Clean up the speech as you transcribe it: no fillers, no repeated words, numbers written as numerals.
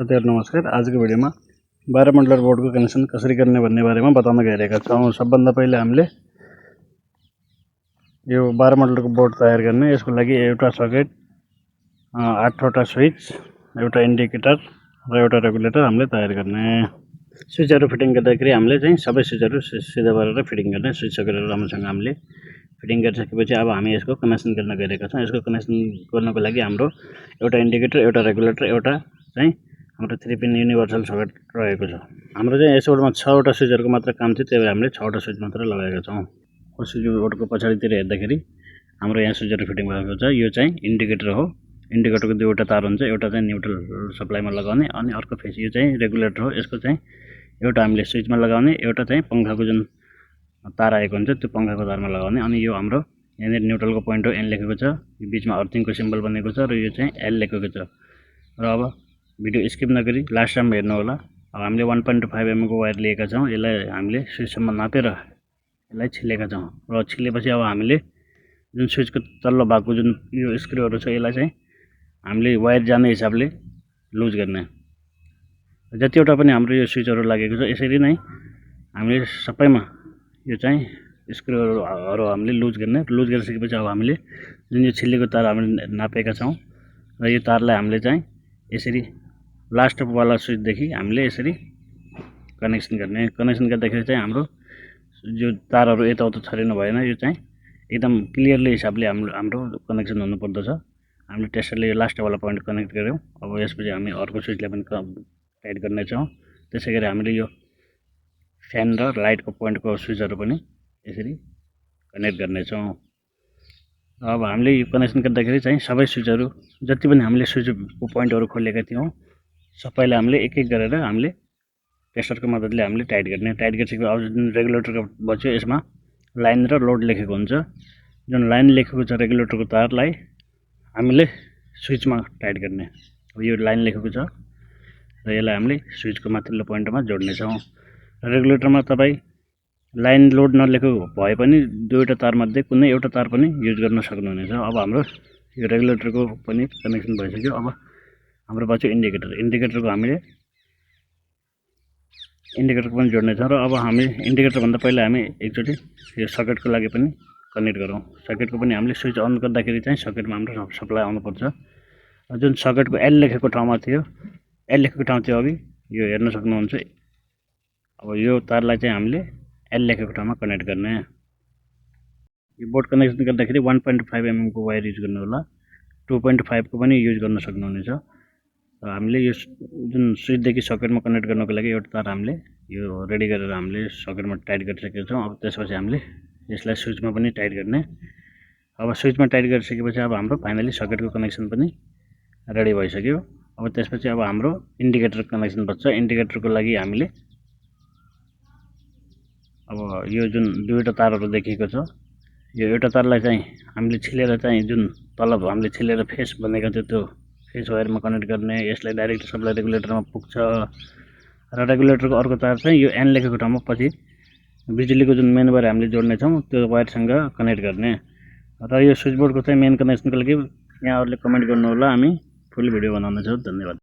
साथीहरु नमस्कार। आजको भिडियोमा 12 मल्टिप्लर बोर्डको कनेक्सन कसरी गर्ने भन्ने बारेमा बताउन गइरहेका छौं। सबभन्दा पहिले हामीले यो 12 मल्टिप्लरको बोर्ड तयार गर्ने, यसको लागि एउटा सकेट, 8 वटा स्विच, एउटा इन्डिकेटर र एउटा रेगुलेटर हामीले तयार गर्ने। स्विचहरु फिटिङ गर्दाखेरि हामीले चाहिँ सबै स्विचहरु सिधा गरेर फिटिङ गर्ने। स्विच सकेटहरु राम्रोसँग हामीले फिटिङ गरिसकेपछि अब हामी यसको कनेक्सन गर्न गइरहेका छौं। यसको कनेक्सन गर्नको लागि हाम्रो एउटा इन्डिकेटर, एउटा रेगुलेटर, एउटा चाहिँ हाम्रो 3 पिन युनिभर्सल सकेट रहेको छ। हाम्रो चाहिँ यस बोर्डमा 6 वटा स्विचहरुको मात्र काम थियो, त्यही भएर हामीले 6 वटा स्विच मात्र लगाएका छौं। स्विच बोर्डको पछाडितिर हेर्दाखेरि हाम्रो यहाँ स्विचहरु फिटिङ भएको छ। यो चाहिँ इन्डिकेटर हो। इन्डिकेटरको दुईवटा तार हुन्छ, एउटा चाहिँ न्युट्रल सप्लाईमा लगाउने अनि अर्को फेस यो चाहिँ रेगुलेटर हो। यसको चाहिँ एउटा हामीले स्विचमा लगाउने, एउटा चाहिँ पंखाको जुन तार आएको हुन्छ त्यो पंखाको तारमा लगाउने। अनि यो हाम्रो यहाँनिर न्युट्रलको पोइन्ट हो, एन लेखेको छ, यो बीचमा अर्थिङको सिम्बल बनेको छ र यो चाहिँ एल लेखेको छ। र अब भिडियो स्किप नगरी लास्टसम्म हेर्नु होला। अब हामीले 1.5 mm को वायर लिएका छौं। यसलाई हामीले स्विचसम्म नापेर यसलाई छिलेका छौं र छिलेपछि अब हामीले जुन स्विचको तल्लो भागको जुन यो स्क्रूहरु छ यसलाई चाहिँ हामीले वायर जाने हिसाबले लुज गर्ने। जतिवटा पनि हाम्रो यो स्विचहरु लागेको छ यसरी नै हामीले सबैमा यो चाहिँ स्क्रूहरु हामीले लुज गर्ने। लुज गरिसकेपछि अब हामीले जुन यो छिलेको तार हामीले नापेका छौं र यो तारलाई हामीले चाहिँ यसरी लास्ट वाला स्विच देखि हामीले यसरी कनेक्सन गर्ने। कनेक्सन गर्दाखेरि चाहिँ हाम्रो जो तारहरु यताउता छरिनु भएन, यो चाहिँ एकदम क्लियरली हिसाबले हाम्रो कनेक्सन हुनु पर्दछ। हामीले टेस्टरले यो लास्ट वाला पोइन्ट कनेक्ट गर्यौं। अब यसपछि हामी अर्को स्विचलाई पनि टाइट गर्ने छौं। त्यसैगरी हामीले यो फ्यान र लाइटको पोइन्टको स्विचहरु पनि यसरी कनेक्ट गर्ने छौं। अब हामीले यो कनेक्सन गर्दाखेरि चाहिँ सबै स्विचहरु जति पनि हामीले स्विचको पोइन्टहरु खोलेका थियौं सबैलाई हामीले एक एक गरेर हामीले टेस्टरको मद्दतले हामीले टाइट गर्ने। टाइट गरिसकेपछि अब जुन रेगुलेटरको बच्यो यसमा लाइन र लोड लेखेको हुन्छ। जुन लाइन लेखेको छ रेगुलेटरको तारलाई हामीले स्विचमा टाइट गर्ने। अब यो लाइन लेखेको छ र यसलाई हामीले स्विचको माथिल्लो पोइन्टमा जोड्ने छौं। रेगुलेटरमा तपाई लाइन लोड नलेखेको भए पनि दुईवटा तार मध्ये कुनै एउटा तार पनि युज गर्न सक्नुहुनेछ। अब हाम्रो यो रेगुलेटरको पनि कनेक्सन भइसक्यो। अब हाम्रो बच्यो इन्डिकेटर। इन्डिकेटरको हामीले इन्डिकेटर पनि जोड्ने छौं र अब हामी इन्डिकेटर भन्दा पहिला हामी एकचोटी यो सकेटको लागि पनि कनेक्ट गरौँ। सकेटको पनि हामीले स्विच अन गर्दाखेरि चाहिँ सकेटमा हाम्रो सप्लाई आउनु पर्छ। जुन सकेटको एल लेखेको ठाउँमा थियो, एल लेखेको ठाउँ थियो अघि यो हेर्न सक्नुहुन्छ। अब यो तारलाई चाहिँ हामीले एल लेखेको ठाउँमा कनेक्ट गर्ने। यो बोर्ड कनेक्सन गर्दाखेरि 1.5 mm को वायर युज गर्नु होला। 2.5 को पनि युज गर्न सक्नुहुनेछ। र हामीले यो जुन स्विच देखि सकेटमा कनेक्ट गर्नको लागि एउटा तार हामीले यो रेडी गरेर हामीले सकेटमा टाइट गरिसकेका छौं। अब त्यसपछि हामीले यसलाई स्विचमा पनि टाइट गर्ने। अब स्विचमा टाइट गरिसकेपछि अब हाम्रो फाइनली सकेटको कनेक्सन पनि रेडी भइसक्यो। अब त्यसपछि अब हाम्रो इन्डिकेटर कनेक्सन बच्छ। इन्डिकेटरको लागि हामीले अब यो जुन दुईवटा तारहरु देखिएको छ, यो एउटा तारलाई चाहिँ हामीले छिलेर चाहिँ जुन तल हामीले छिलेर फेस बनेको थियो त्यो फेस वायरमा कनेक्ट गर्ने। यसलाई डाइरेक्ट सप्लाई रेगुलेटरमा पुग्छ र रेगुलेटरको अर्को तार चाहिँ यो एन लेखेको ठाउँमा पछि बिजुलीको जुन मेन वायर हामीले जोड्ने छौं त्यो वायरसँग कनेक्ट गर्ने। र यो स्विच बोर्डको चाहिँ मेन कनेक्सनको लागि यहाँहरुले कमेन्ट गर्नु होला, हामी फुल भिडियो बनाउने छौं। धन्यवाद।